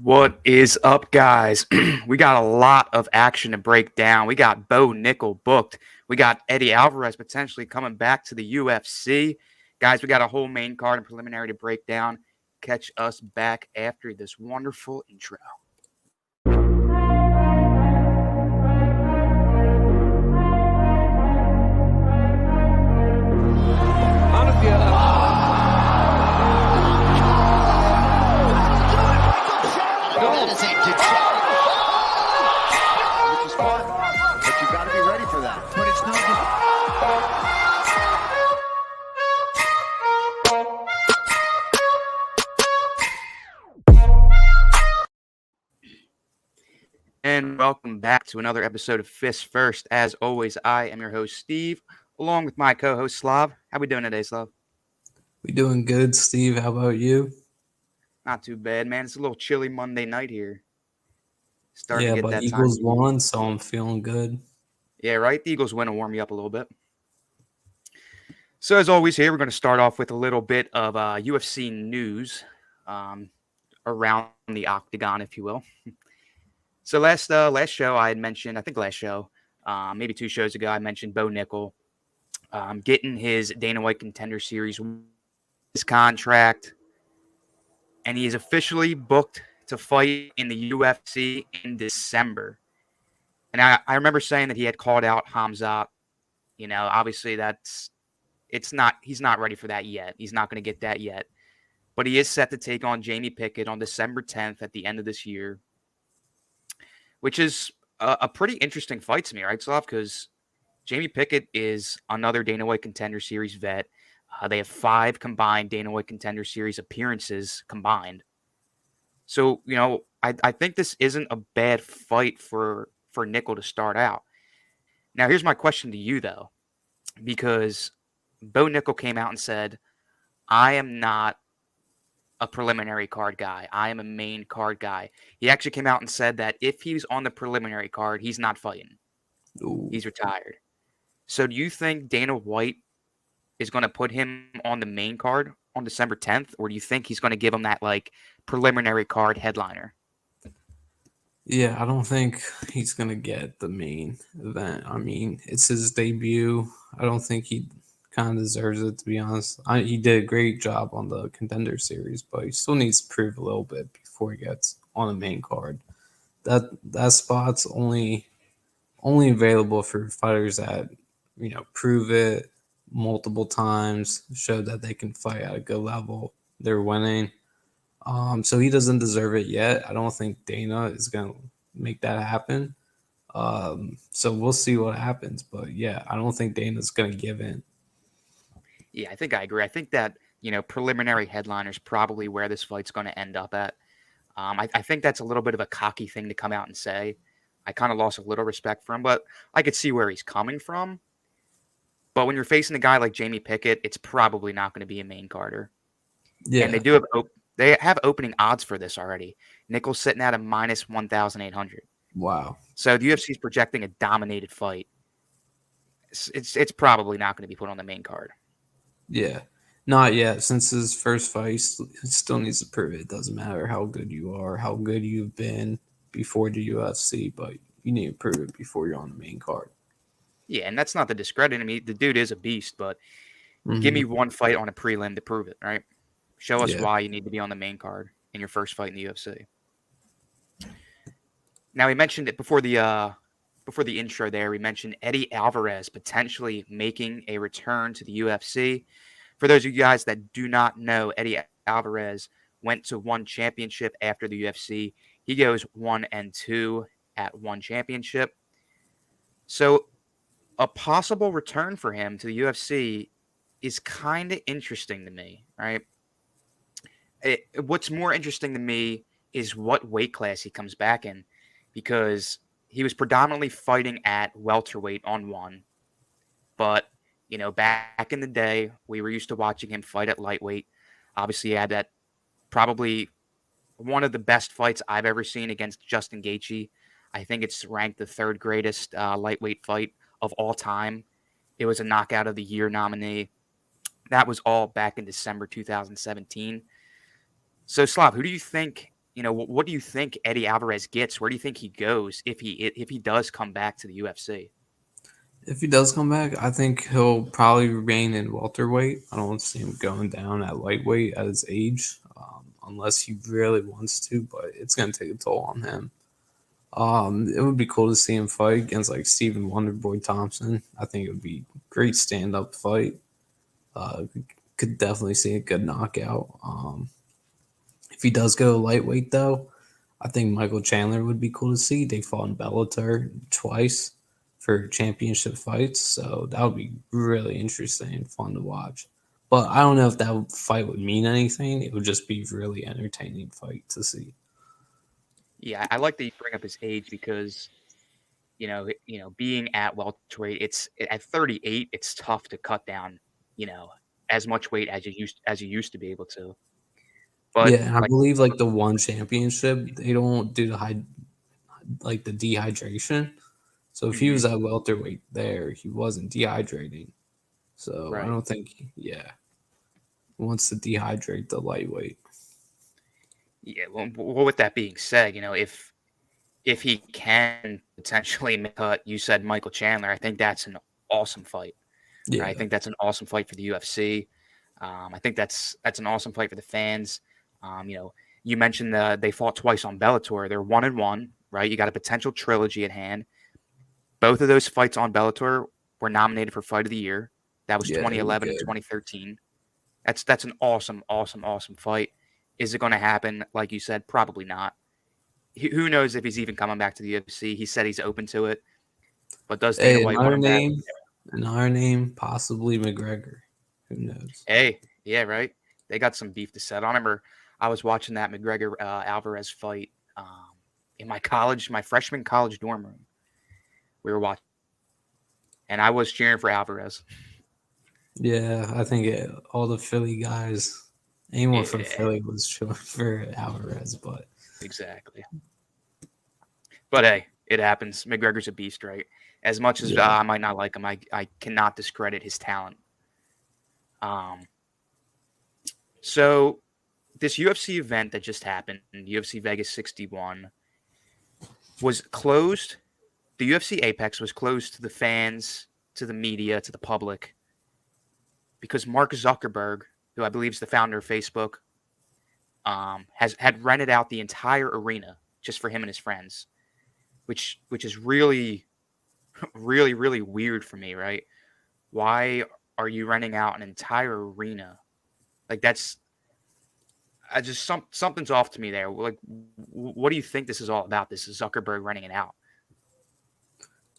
What is up, guys? We got a lot of action to break down. We got Bo Nickel booked. We got Eddie Alvarez potentially coming back to the UFC. Guys, we got a whole main card and preliminary to break down. Catch us back after this wonderful intro. Which is fun, but you got to be ready for that. But it's no good. And welcome back to another episode of Fist First. As always, I am your host, Steve, along with my co-host, Slav. How we doing today, Slav? We doing good, Steve. How about you? Not too bad, man. It's a little chilly Monday night here. Starting to Yeah, get but that time. Eagles won, so I'm feeling good. Yeah, right. The Eagles win to warm you up a little bit. So as always, here we're going to start off with a little bit of UFC news around the octagon, if you will. So last show I had mentioned, I think last show, maybe 2 shows ago, I mentioned Bo Nickel getting his Dana White Contender Series his contract, and he is officially booked to fight in the UFC in December. And I remember saying that he had called out Hamzat. You know, obviously he's not ready for that yet. He's not going to get that yet. But he is set to take on Jamie Pickett on December 10th at the end of this year, which is a pretty interesting fight to me, right, Slav? Because Jamie Pickett is another Dana White Contender Series vet. They have 5 combined Dana White Contender Series appearances combined. So, you know, I think this isn't a bad fight for Nickel to start out. Now, here's my question to you, though, because Bo Nickel came out and said, I am not a preliminary card guy. I am a main card guy. He actually came out and said that if he's on the preliminary card, he's not fighting. Ooh. He's retired. So do you think Dana White is going to put him on the main card on December 10th, or do you think he's going to give him that, like, preliminary card headliner? Yeah, I don't think he's going to get the main event. I mean, it's his debut. I don't think he kind of deserves it, to be honest. He did a great job on the Contender Series, but he still needs to prove a little bit before he gets on the main card. That spot's only available for fighters that, prove it multiple times, show that they can fight at a good level. They're winning. So he doesn't deserve it yet. I don't think Dana is going to make that happen. So we'll see what happens. But yeah, I don't think Dana's going to give in. Yeah, I think I agree. I think that, you know, preliminary headliner is probably where this fight's going to end up at. I think that's a little bit of a cocky thing to come out and say. I kind of lost a little respect for him, but I could see where he's coming from. But when you're facing a guy like Jamie Pickett, it's probably not going to be a main carder. Yeah. And they have opening odds for this already. Nickel's sitting at a minus 1,800. Wow. So the UFC is projecting a dominated fight. It's probably not going to be put on the main card. Yeah. Not yet. Since his first fight, he still needs to prove it. It doesn't matter how good you are, how good you've been before the UFC, but you need to prove it before you're on the main card. Yeah, and that's not the discredit. I mean, the dude is a beast, but give me one fight on a prelim to prove it, right? Show us why you need to be on the main card in your first fight in the UFC. Now, we mentioned it before the intro there. We mentioned Eddie Alvarez potentially making a return to the UFC. For those of you guys that do not know, Eddie Alvarez went to one championship after the UFC. He goes 1-2 at one championship. So a possible return for him to the UFC is kind of interesting to me, right? What's more interesting to me is what weight class he comes back in, because he was predominantly fighting at welterweight on one. But, you know, back in the day, we were used to watching him fight at lightweight. Obviously, he had that probably one of the best fights I've ever seen against Justin Gaethje. I think it's ranked the 3rd greatest lightweight fight of all time. It was a knockout of the year nominee. That was all back in December 2017. So, Slav, who do you think what do you think Eddie Alvarez gets? Where do you think he goes if he does come back to the UFC? If he does come back, I think he'll probably remain in welterweight. I don't see him going down at lightweight at his age, unless he really wants to. But it's gonna take a toll on him. It would be cool to see him fight against like Stephen Wonderboy Thompson. I think it would be a great stand-up fight. Could definitely see a good knockout. If he does go lightweight, though, I think Michael Chandler would be cool to see. They fought in Bellator twice for championship fights, so that would be really interesting and fun to watch. But I don't know if that fight would mean anything. It would just be really entertaining fight to see. Yeah, I like that you bring up his age because being at welterweight, it's at 38, it's tough to cut down, as much weight as you used to be able to. But Yeah, and I believe like the one championship, they don't do the dehydration. So if he was Mhm, at welterweight there, he wasn't dehydrating. So I right. don't think, yeah, he wants to dehydrate the lightweight. Yeah. Well, with that being said, if he can potentially make a cut, you said Michael Chandler. I think that's an awesome fight. Right? I Yeah, think that's an awesome fight for the UFC. I think that's an awesome fight for the fans. You mentioned they fought twice on Bellator. They're 1-1, right? You got a potential trilogy at hand. Both of those fights on Bellator were nominated for Fight of the Year. That was yeah, they were 2011 and good. 2013. That's an awesome, awesome, awesome fight. Is it going to happen? Like you said, probably not. Who knows if he's even coming back to the UFC? He said he's open to it, but does Dana Hey, White want him back? another name, possibly McGregor. Who knows? Hey, yeah, right. They got some beef to settle. I remember I was watching that McGregor Alvarez fight in my freshman college dorm room. We were watching, and I was cheering for Alvarez. Yeah, I think all the Philly guys, anyone from Yeah, Philly was showing for Alvarez, but exactly. But hey, it happens. McGregor's a beast, right? As much as yeah, I might not like him, I cannot discredit his talent. Um, so this UFC event that just happened, UFC Vegas 61, was closed. The UFC Apex was closed to the fans, to the media, to the public, because Mark Zuckerberg, who I believe is the founder of Facebook, had rented out the entire arena just for him and his friends, which is really, really, really weird for me, right? Why are you renting out an entire arena? Like that's I just something's off to me there. Like, what do you think this is all about? This is Zuckerberg renting it out.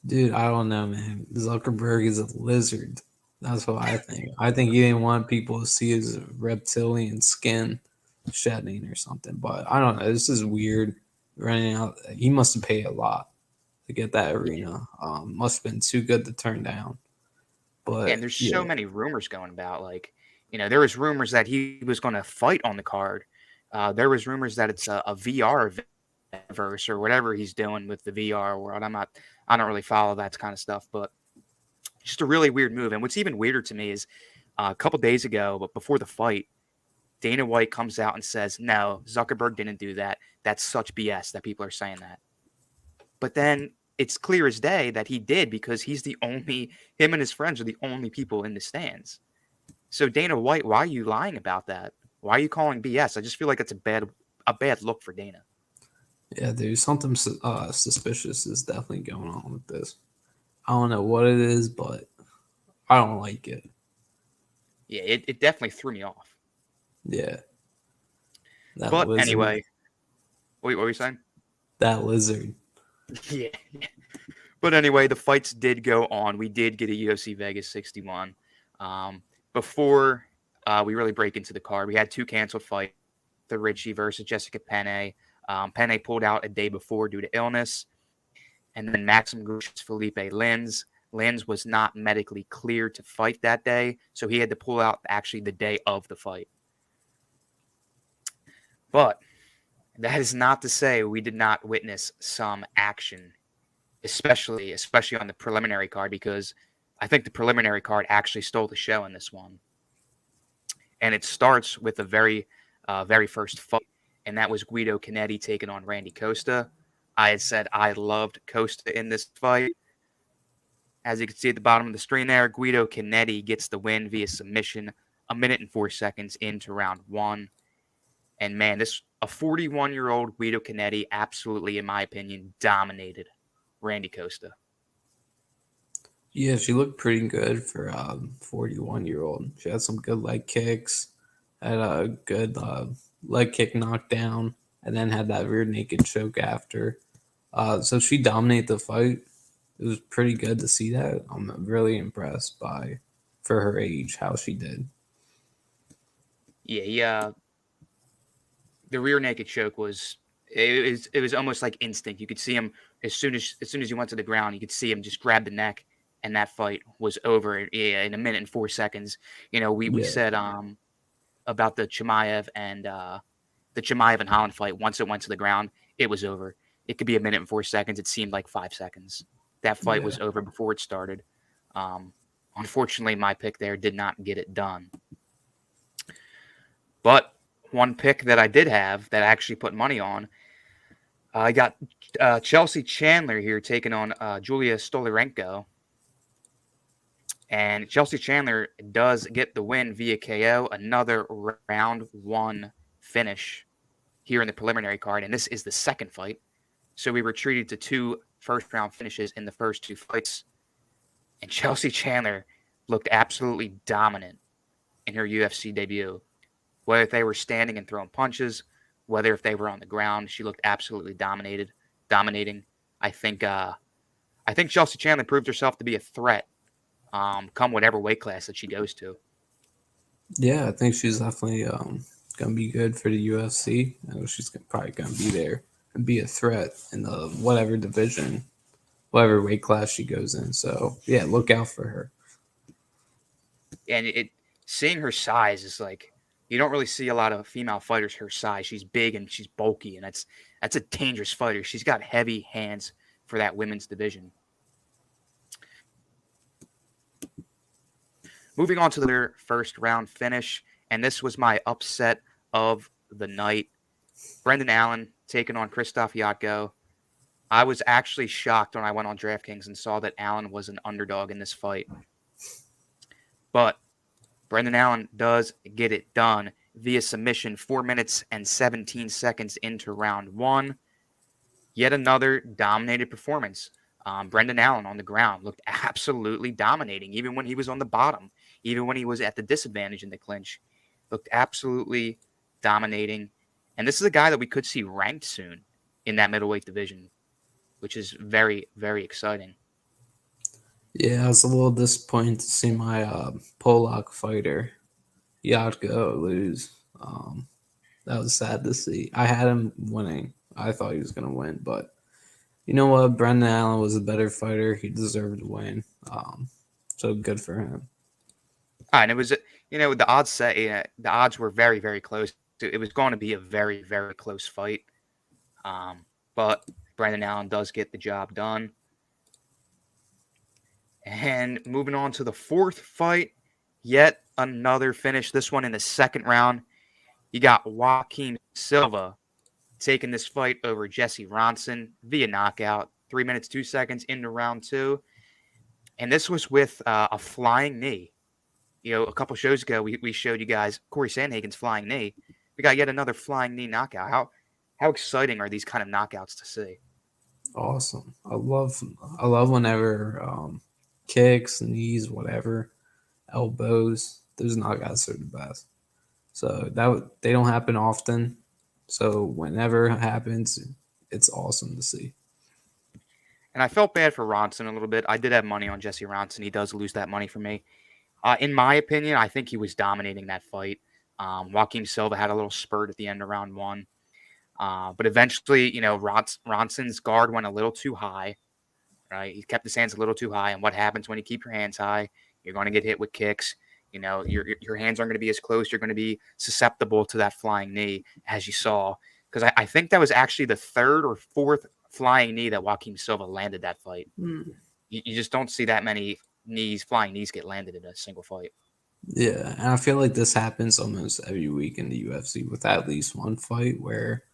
dude, I don't know, man. Zuckerberg is a lizard. That's what I think. I think he didn't want people to see his reptilian skin shedding or something. But I don't know. This is weird. Running out, he must have paid a lot to get that arena. Must have been too good to turn down. Yeah, But and there's so yeah, many rumors going about. Like, there was rumors that he was going to fight on the card. There was rumors that it's a VR verse or whatever he's doing with the VR world. I don't really follow that kind of stuff, but just a really weird move. And what's even weirder to me is a couple days ago, but before the fight, Dana White comes out and says, "No, Zuckerberg didn't do that. That's such BS that people are saying that." But then it's clear as day that he did because him and his friends are the only people in the stands. So Dana White, why are you lying about that? Why are you calling BS? I just feel like it's a bad look for Dana. yeah, dude, something suspicious is definitely going on with this. I don't know what it is, but I don't like it. Yeah, it definitely threw me off. Yeah, that But lizard, anyway, what were you saying? that lizard. Yeah. But anyway, the fights did go on. We did get a UFC Vegas 61. Before we really break into the card, we had two canceled fights: the Richie versus Jessica Penne. Penne pulled out a day before due to illness, and then Maxim versus Felipe Lins. Lins was not medically cleared to fight that day, so he had to pull out actually the day of the fight. But that is not to say we did not witness some action, especially on the preliminary card, because I think the preliminary card actually stole the show in this one. And it starts with the very first fight. and that was Guido Canetti taking on Randy Costa. I had said I loved Costa in this fight. As you can see at the bottom of the screen there, Guido Canetti gets the win via submission 1 minute and 4 seconds into round one. And man, a 41-year-old Guido Canetti absolutely, in my opinion, dominated Randy Costa. Yeah, she looked pretty good for 41-year-old. She had some good leg kicks, had a good leg kick knockdown, and then had that rear naked choke after. So she dominated the fight. It was pretty good to see that. I'm really impressed by, for her age, how she did. Yeah, the rear naked choke was almost like instinct. You could see him as soon as he went to the ground, you could see him just grab the neck, and that fight was over in 1 minute and 4 seconds. We said about the Chimaev and Holland fight. Once it went to the ground, it was over. It could be 1 minute and 4 seconds. It seemed like 5 seconds. That fight was over before it started. Unfortunately, my pick there did not get it done. But one pick that I did have that I actually put money on, I got Chelsea Chandler here taking on Julia Stoliarenko. And Chelsea Chandler does get the win via KO, another round one finish here in the preliminary card. And this is the second fight. So we were treated to 2 first-round finishes in the first 2 fights. And Chelsea Chandler looked absolutely dominant in her UFC debut. Whether if they were standing and throwing punches, whether if they were on the ground, she looked absolutely dominating. I think Chelsea Chandler proved herself to be a threat come whatever weight class that she goes to. Yeah, I think she's definitely going to be good for the UFC. I know she's probably going to be there and be a threat in the whatever division, whatever weight class she goes in. So, yeah, look out for her. And seeing her size is like, you don't really see a lot of female fighters her size. She's big and she's bulky, and that's a dangerous fighter. She's got heavy hands for that women's division. Moving on to their first round finish, and this was my upset of the night. Brendan Allen taking on Krzysztof Jotko. I was actually shocked when I went on DraftKings and saw that Allen was an underdog in this fight. But Brendan Allen does get it done via submission 4 minutes and 17 seconds into round one. Yet another dominated performance. Brendan Allen on the ground looked absolutely dominating, even when he was on the bottom, even when he was at the disadvantage in the clinch. Looked absolutely dominating. And this is a guy that we could see ranked soon in that middleweight division, which is very, very exciting. Yeah, I was a little disappointed to see my Polak fighter, Jotko, lose. That was sad to see. I had him winning. I thought he was going to win, but you know what? Brendan Allen was a better fighter. He deserved to win. So good for him. And it was, the odds were very, very close. It was going to be a very, very close fight. But Brendan Allen does get the job done. And moving on to the fourth fight, yet another finish. This one in the second round. You got Joaquim Silva taking this fight over Jesse Ronson via knockout, 3 minutes, 2 seconds into round two. And this was with a flying knee. A couple shows ago, we showed you guys Corey Sandhagen's flying knee. We got yet another flying knee knockout. How exciting are these kind of knockouts to see? Awesome. I love whenever kicks, knees, whatever, elbows, those knockouts are the best. So they don't happen often. So whenever it happens, it's awesome to see. And I felt bad for Ronson a little bit. I did have money on Jesse Ronson. He does lose that money for me. In my opinion, I think he was dominating that fight. Joaquim Silva had a little spurt at the end of round one. But eventually, Ronson's guard went a little too high. Right? He kept his hands a little too high. And what happens when you keep your hands high? You're going to get hit with kicks. Your hands aren't going to be as close. You're going to be susceptible to that flying knee, as you saw. Because I think that was actually the third or fourth flying knee that Joaquim Silva landed that fight. You just don't see that many flying knees get landed in a single fight. Yeah, and I feel like this happens almost every week in the UFC with at least one fight where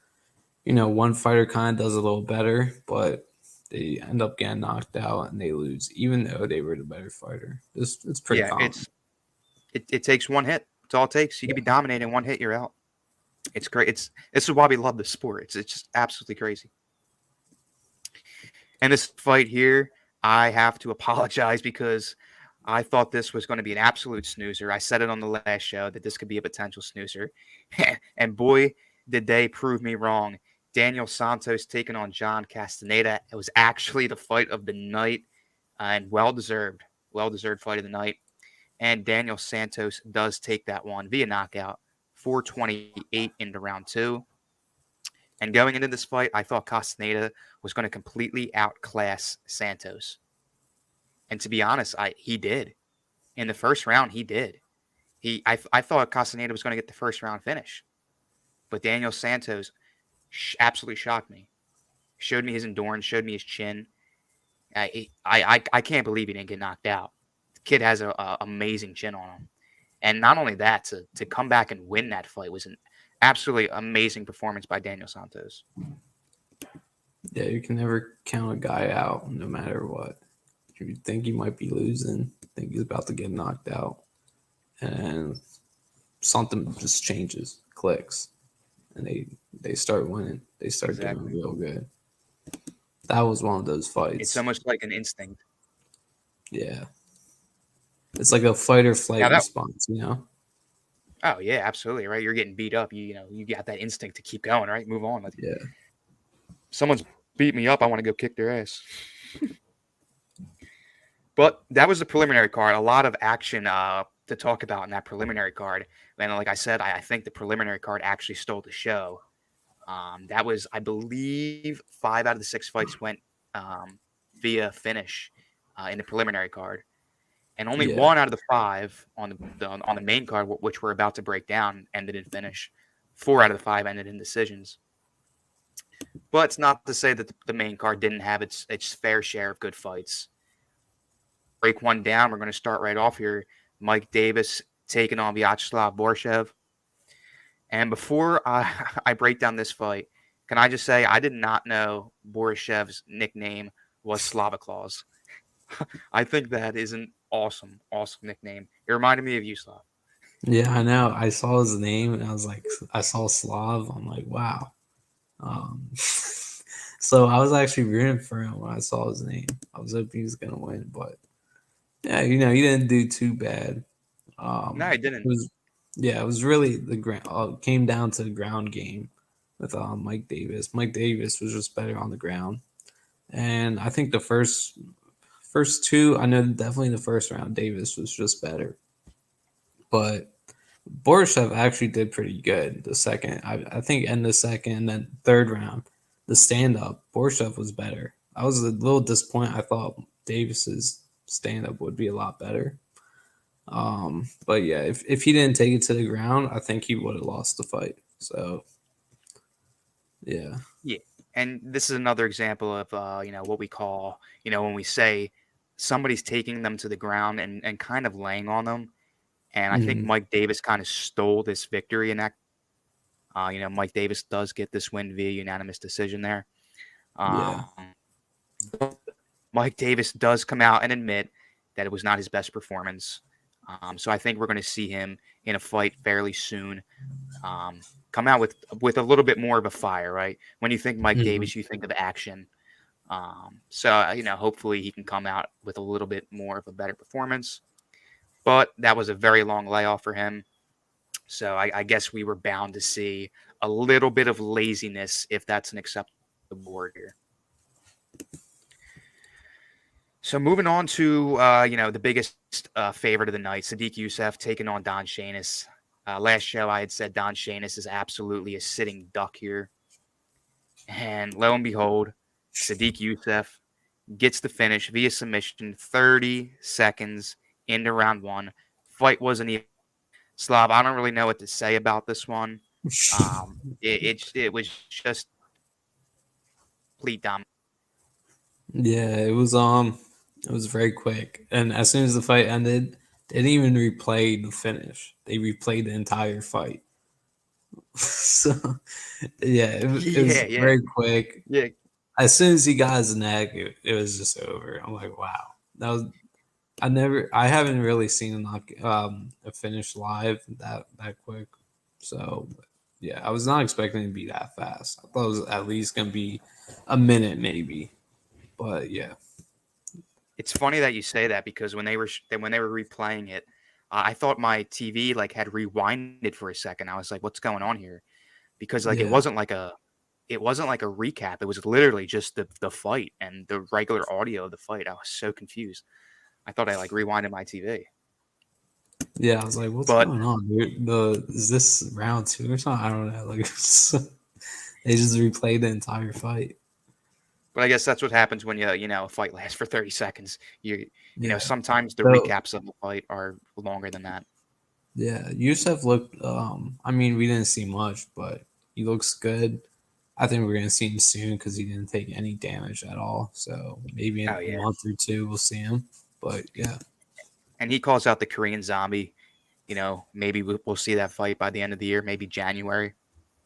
one fighter kind of does a little better, but they end up getting knocked out and they lose, even though they were the better fighter. It's pretty Yeah, common. it takes one hit. It's all it takes. You can be dominating one hit, you're out. It's great. This is why we love the sport. It's just absolutely crazy. And this fight here, I have to apologize because I thought this was going to be an absolute snoozer. I said it on the last show that this could be a potential snoozer. And boy, did they prove me wrong. Daniel Santos taking on John Castaneda. It was actually the fight of the night and well deserved fight of the night. And Daniel Santos does take that one via knockout, 428 into round two. And going into this fight, I thought Castaneda was going to completely outclass Santos. And to be honest, he did. In the first round, he did. I thought Castaneda was going to get the first round finish. But Daniel Santos absolutely shocked me. Showed me his endurance, showed me his chin. I can't believe he didn't get knocked out. The kid has a amazing chin on him. And not only that, to come back and win that fight was an absolutely amazing performance by Daniel Santos. Yeah, you can never count a guy out no matter what. You think he might be losing, think he's about to get knocked out, and something just changes, clicks, and they start winning. They start doing real good. That was one of those It's fights. almost like an instinct. Yeah. It's like a fight or flight Now that response. Oh yeah, absolutely right. You're getting beat up. You got that instinct to keep going, right? Move on. Like Yeah. someone's beat me up, I want to go kick their ass. But that was the preliminary card. A lot of action to talk about in that preliminary card. And like I said, I think the preliminary card actually stole the show. That was, I believe, 5 out of the 6 fights went via finish in the preliminary card, and only Yeah. 1 out of the 5 on the main card, which we're about to break down, ended in finish. 4 out of the 5 ended in decisions. But it's not to say that the main card didn't have its fair share of good fights. Break one down. We're going to start right off here. Mike Davis taking on Vyacheslav Borshev. And before I break down this fight, can I just say I did not know Borshev's nickname was Slava Claus. I think that is an awesome, awesome nickname. It reminded me of you, Slav. Yeah, I know. I saw his name and I was like, I saw Slav. I'm like, wow. So I was actually rooting for him when I saw his name. I was hoping he was gonna win, but yeah, he didn't do too bad. No, I It didn't. was it was really the ground. Came down to the ground game with Mike Davis. Mike Davis was just better on the ground, and I think the first two, I know definitely the first round Davis was just better, but Borishev actually did pretty good. The second, I think, in the second and then third round, the stand up, Borishev was better. I was a little disappointed. I thought Davis's stand up would be a lot better. But yeah, if he didn't take it to the ground, I think he would have lost the fight. So yeah, Yeah. And this is another example of, what we call, when we say somebody's taking them to the ground and kind of laying on them. And I think Mhm. Mike Davis kind of stole this victory in that. Mike Davis does get this win via unanimous decision there. Yeah, Um, Mike Davis does come out and admit that it was not his best performance. So I think we're going to see him in a fight fairly soon. Come out with a little bit more of a fire, right? When you think Mike Mhm. Davis, you think of action. So hopefully he can come out with a little bit more of a better performance. But that was a very long layoff for him. So I guess we were bound to see a little bit of laziness, if that's an acceptable word here. So moving on to the biggest favorite of the night, Sadiq Youssef taking on Don Shainis. Last show I had said Don Shainis is absolutely a sitting duck here, and lo and behold, Sadiq Youssef gets the finish via submission, 30 seconds into round one. Fight wasn't even Slav. I don't really know what to say about this one. It was just complete dominance. yeah. It was very quick, and as soon as the fight ended, They didn't even replay the finish. They replayed the entire fight. So yeah, it was Yeah, yeah, very quick. yeah. As soon as he got his neck, it was just over. I'm like, wow, that was. I haven't really seen a finish live that quick. So yeah, I was not expecting it to be that fast. I thought it was at least gonna be a minute maybe. But yeah, It's funny that you say that because when they were replaying it, I thought my TV like had rewinded for a second. I was like, "What's going on here?" Because like yeah, it wasn't like a recap. It was literally just the fight and the regular audio of the fight. I was so confused. I thought I like rewinded my TV. yeah. I was like, what's But going on, dude? Is this round two or something? I don't know. Like they just replayed the entire fight. I guess that's what happens when a fight lasts for 30 seconds. Yeah. Sometimes the So recaps of the fight are longer than that. yeah, Yusef looked. I mean, we didn't see much, but he looks good. I think we're gonna see him soon because he didn't take any damage at all. So maybe in Oh a yeah. month or two we'll see him. But yeah, And he calls out the Korean Zombie. Maybe we'll see that fight by the end of the year, maybe January.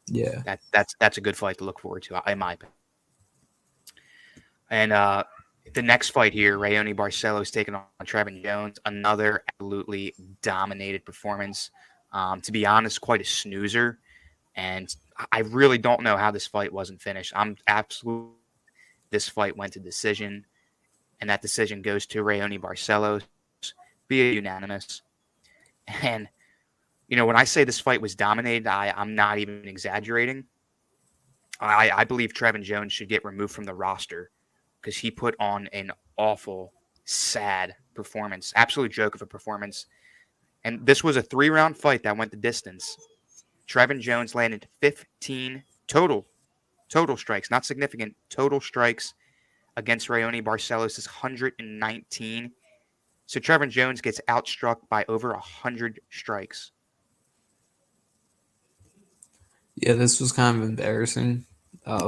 yeah, That's a good fight to look forward to, in my opinion. And the next fight here, Rayoni Barcelos taking on Trevin Jones, another absolutely dominated performance. To be honest, quite a snoozer. And I really don't know how this fight wasn't finished. I'm absolutely this fight went to decision, and that decision goes to Rayoni Barcelos via unanimous. And when I say this fight was dominated, I'm not even exaggerating. I believe Trevin Jones should get removed from the roster because he put on an awful, sad performance, absolute joke of a performance. And this was a 3-round fight that went the distance. Trevin Jones landed 15 total strikes, not significant, total strikes against Rayoni Barcelos' 119. So Trevin Jones gets outstruck by over 100 strikes. yeah. This was kind of embarrassing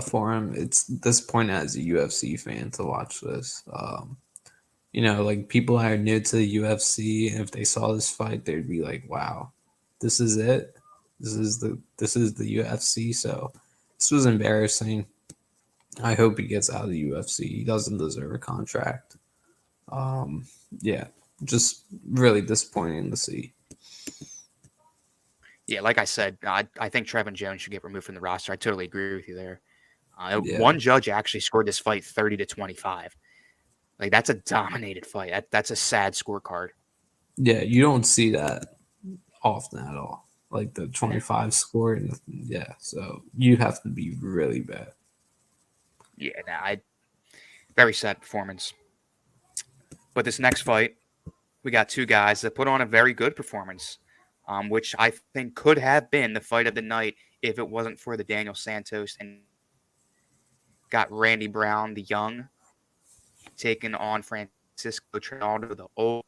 for him. It's disappointing as a UFC fan to watch this. Like people that are new to the UFC, and if they saw this fight, they'd be like, "Wow, this is it. This is the UFC." So this was embarrassing. I hope he gets out of the UFC. He doesn't deserve a contract. Um, yeah, just really disappointing to see. Yeah, like I said, I think Trevin Jones should get removed from the roster. I totally agree with you there. Yeah, One judge actually scored this fight 30-25. Like that's a dominated fight. That's a sad scorecard. yeah, you don't see that often at all. Like the No. 25 score, and yeah, so you have to be really bad. Yeah, no, very sad performance. But this next fight, we got two guys that put on a very good performance, which I think could have been the fight of the night if it wasn't for the Daniel Santos and got Randy Brown, the young, taking on Francisco Trinaldo, the old.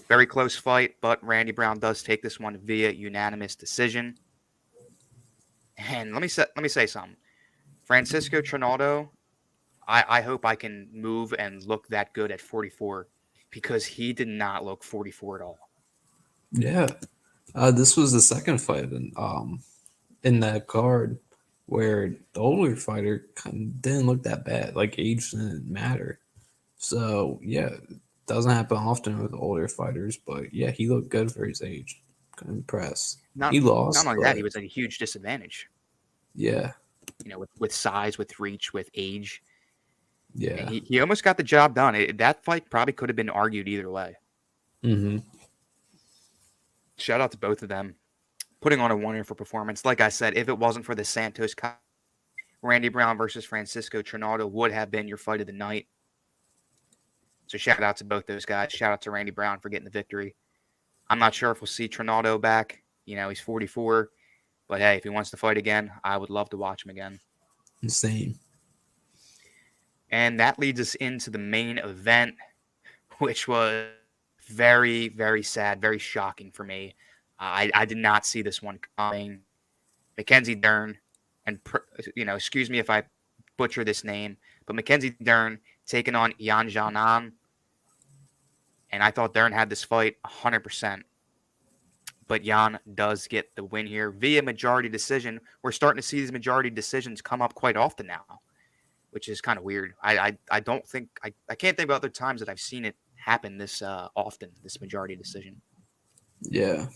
Very close fight, but Randy Brown does take this one via unanimous decision. And let me say something. Francisco Trinaldo, I hope I can move and look that good at 44 because he did not look 44 at all. Yeah, this was the second fight in that card where the older fighter kind of didn't look that bad. Like age didn't matter. So yeah, it doesn't happen often with older fighters, but yeah, he looked good for his age. Kind of impressed. Not He not lost, only that, he but was at a huge disadvantage. yeah, With size, with reach, with age. And yeah. he almost got the job done. That fight probably could have been argued either way. Hmm. Shout out to both of them. Putting on a wonderful performance. Like I said, if it wasn't for the Santos, Randy Brown versus Francisco Trinaldo would have been your fight of the night. So shout out to both those guys. Shout out to Randy Brown for getting the victory. I'm not sure if we'll see Trinaldo back. He's 44. But hey, if he wants to fight again, I would love to watch him again. Insane. And that leads us into the main event, which was very, very sad, very shocking for me. I did not see this one coming. Mackenzie Dern, and excuse me if I butcher this name, but Mackenzie Dern taking on Yan Xiaonan. And I thought Dern had this fight 100%. But Jan does get the win here via majority decision. We're starting to see these majority decisions come up quite often now, which is kind of weird. I don't think I can't think of other times that I've seen it happen this often, this majority decision. Yeah.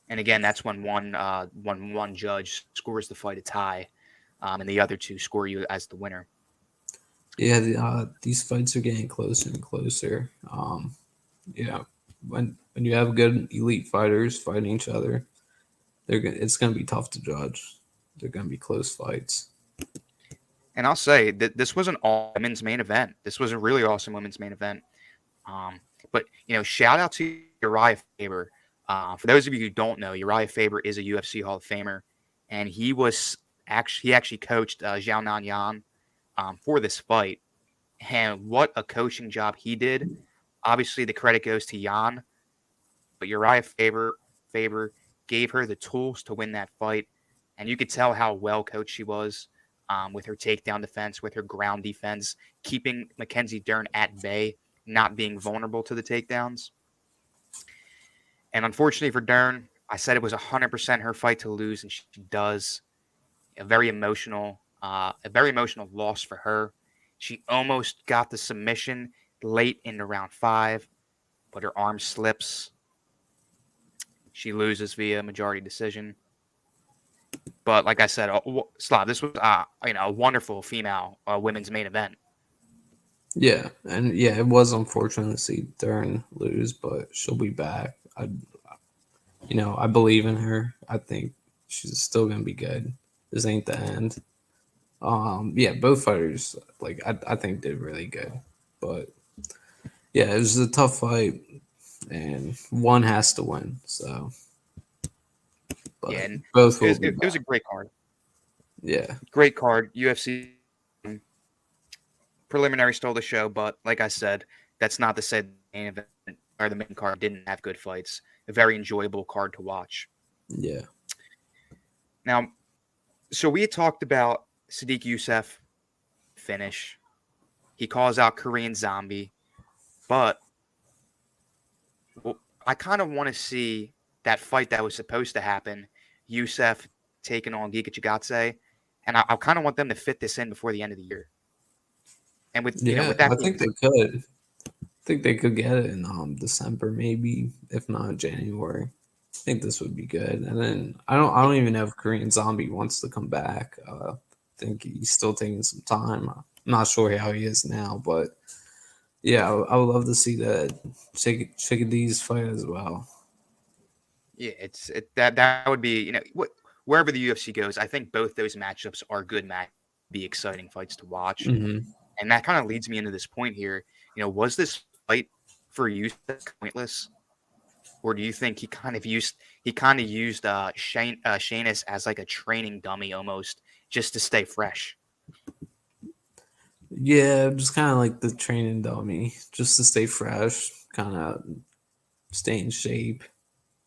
And again, that's when one judge scores the fight a tie, and the other two score you as the winner. Yeah, these fights are getting closer and closer. Yeah, when you have good elite fighters fighting each other, it's gonna be tough to judge. They're gonna be close fights. And I'll say that this was an all women's main event. This was a really awesome women's main event. But shout out to Uriah Faber. For those of you who don't know, Uriah Faber is a UFC Hall of Famer, and he actually coached Zhao Nanyan for this fight. And what a coaching job he did. Obviously, the credit goes to Jan, but Uriah Faber gave her the tools to win that fight, and you could tell how well coached she was with her takedown defense, with her ground defense, keeping Mackenzie Dern at bay, not being vulnerable to the takedowns. And unfortunately for Dern, I said it was 100% her fight to lose, and she does. A very emotional loss for her. She almost got the submission late in the round 5, but her arm slips. She loses via majority decision. But like I said, Slav, this was a wonderful female women's main event. Yeah, and yeah, it was unfortunate to see Dern lose, but she'll be back. I believe in her. I think she's still gonna be good. This ain't the end. Yeah, both fighters, I think, did really good. But yeah, it was a tough fight, and one has to win. So, but yeah, and both it was a great card. Yeah, great card. UFC preliminary stole the show, but like I said, that's not to say the main event or the main card didn't have good fights. A very enjoyable card to watch. Yeah. Now, so we had talked about Sadiq Youssef finish. He calls out Korean Zombie, but I kind of want to see that fight that was supposed to happen, Youssef taking on Giga Chikadze, and I kind of want them to fit this in before the end of the year. And with that, I think they could. I think they could get it in December, maybe, if not January. I think this would be good. And then I don't even know if Korean Zombie wants to come back. I think he's still taking some time. I'm not sure how he is now, but yeah, I would love to see that Chickadees fight as well. Yeah, that would be wherever the UFC goes. I think both those matchups are good be exciting fights to watch. Mm-hmm. And that kind of leads me into this point here. Was this fight for you pointless, or do you think he kind of used Shaynis as like a training dummy almost, just to stay fresh? Yeah, just kind of like the training dummy, just to stay fresh, kind of stay in shape.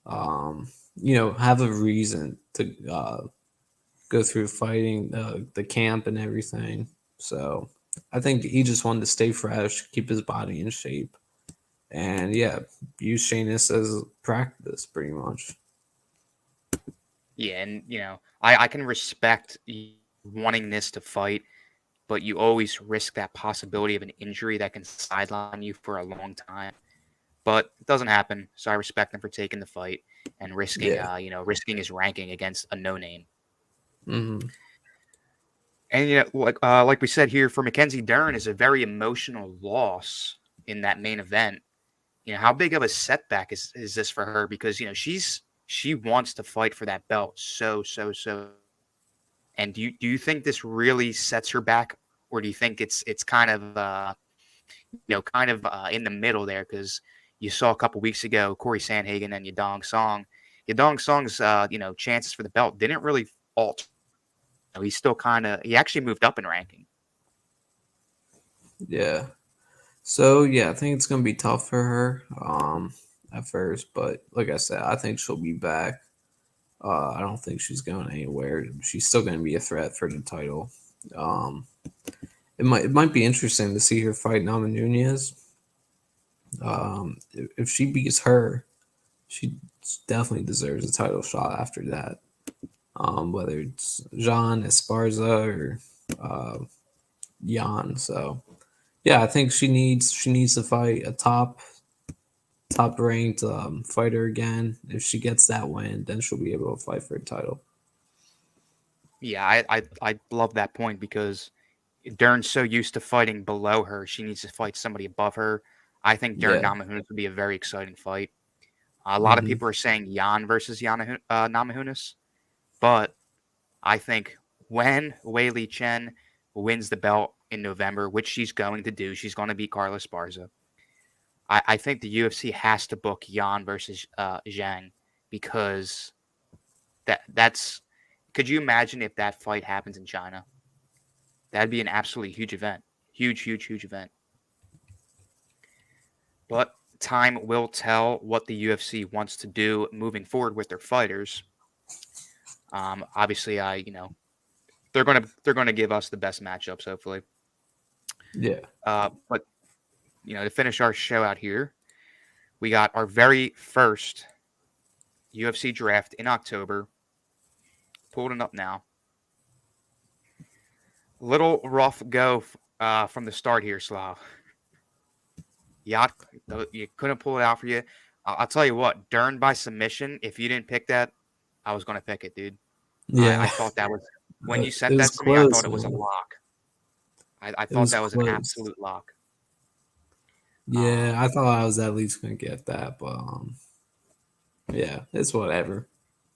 Have a reason to go through fighting the camp and everything. So I think he just wanted to stay fresh, keep his body in shape, and yeah, use Shaynis as practice pretty much. Yeah, and I can respect wanting this to fight, but you always risk that possibility of an injury that can sideline you for a long time. But it doesn't happen, so I respect him for taking the fight and risking his ranking against a no-name. Mm-hmm. And like we said here, for Mackenzie Dern is a very emotional loss in that main event. How big of a setback is this for her? Because she wants to fight for that belt so. And do you think this really sets her back, or do you think it's kind of in the middle there? Because you saw a couple weeks ago Corey Sandhagen and Yadong Song. Yadong Song's chances for the belt didn't really alter. He's still he actually moved up in ranking. Yeah. So yeah, I think it's gonna be tough for her at first, but like I said, I think she'll be back. I don't think she's going anywhere. She's still gonna be a threat for the title. It might be interesting to see her fight Nama Nunez. If she beats her, she definitely deserves a title shot after that. Whether it's Jean Esparza or Jan. So yeah, I think she needs to fight a top ranked fighter again. If she gets that win, then she'll be able to fight for a title. Yeah, I love that point because Dern's so used to fighting below her. She needs to fight somebody above her. I think Dern Yeah. Namajunas would be a very exciting fight. A lot of Hmm. people are saying Jan versus Namajunas, but I think when Wei Li Chen wins the belt in November, which she's going to do, she's going to beat Carla Esparza. I think the UFC has to book Jan versus Zhang because that's. Could you imagine if that fight happens in China? That'd be an absolutely huge event, huge event. But time will tell what the UFC wants to do moving forward with their fighters. Obviously, they're gonna give us the best matchups, hopefully. Yeah. But to finish our show out here, we got our very first UFC draft in October. Pulling it up now. Little rough go from the start here, Slav. Yacht, you couldn't pull it out for you. I'll tell you what, Dern by submission. If you didn't pick that, I was gonna pick it, dude. I Yeah. thought that was when you It sent was that to me. I close, thought it was a man. lock. I It thought was that was an close. absolute lock. Yeah, Um, I thought I was at least gonna get that, but yeah, it's whatever.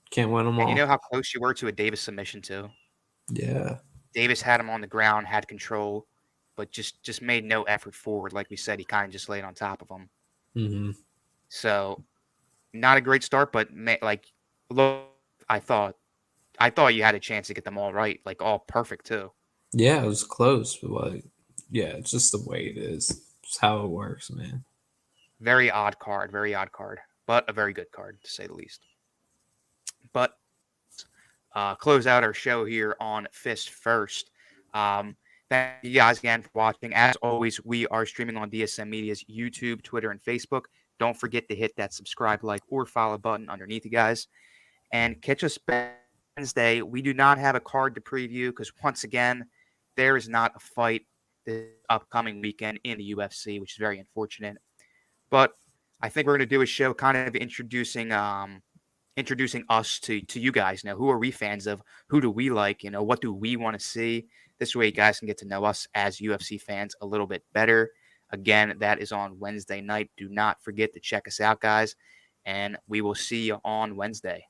Can't win them and you know all. how close you were to a Davis submission too. Yeah. Davis had him on the ground, had control, but just made no effort forward. Like we said, he kind of just laid on top of him. Hmm. So not a great start, but look, I thought I thought you had a chance to get them all right, like all perfect too. Yeah, it was close, but yeah, it's just the way it is. It's how it works, man. Very odd card, but a very good card to say the least. But close out our show here on Fist First. Thank you guys again for watching. As always, we are streaming on DSM Media's YouTube, Twitter, and Facebook. Don't forget to hit that subscribe, like, or follow button underneath you guys. And catch us Wednesday. We do not have a card to preview because, once again, there is not a fight this upcoming weekend in the UFC, which is very unfortunate. But I think we're going to do a show kind of introducing us to you guys. Who are we fans of? Who do we like? What do we want to see? This way, you guys can get to know us as UFC fans a little bit better. Again, that is on Wednesday night. Do not forget to check us out, guys, and we will see you on Wednesday.